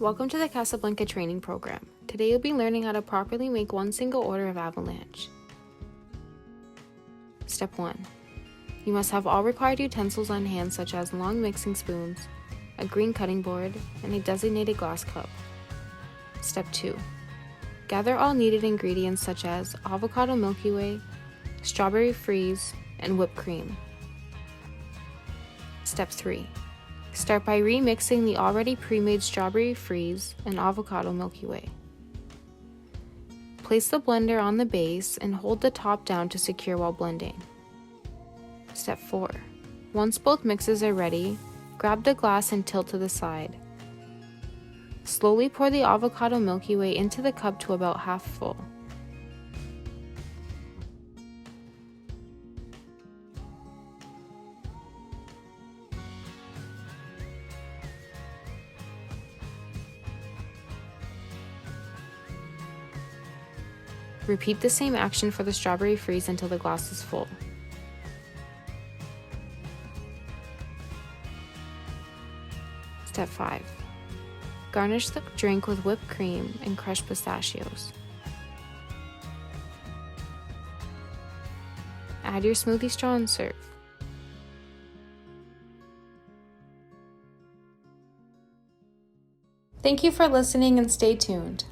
Welcome to the Casablanca training program. Today you'll be learning how to properly make one single order of Avalanche. Step 1. You must have all required utensils on hand such as long mixing spoons, a green cutting board, and a designated glass cup. Step 2. Gather all needed ingredients such as avocado Milky Way, strawberry freeze, and whipped cream. Step 3. Start by remixing the already pre-made strawberry freeze and avocado Milky Way. Place the blender on the base and hold the top down to secure while blending. Step 4. Once both mixes are ready, grab the glass and tilt to the side. Slowly pour the avocado Milky Way into the cup to about half full. Repeat the same action for the strawberry freeze until the glass is full. Step 5. Garnish the drink with whipped cream and crushed pistachios. Add your smoothie straw and serve. Thank you for listening and stay tuned.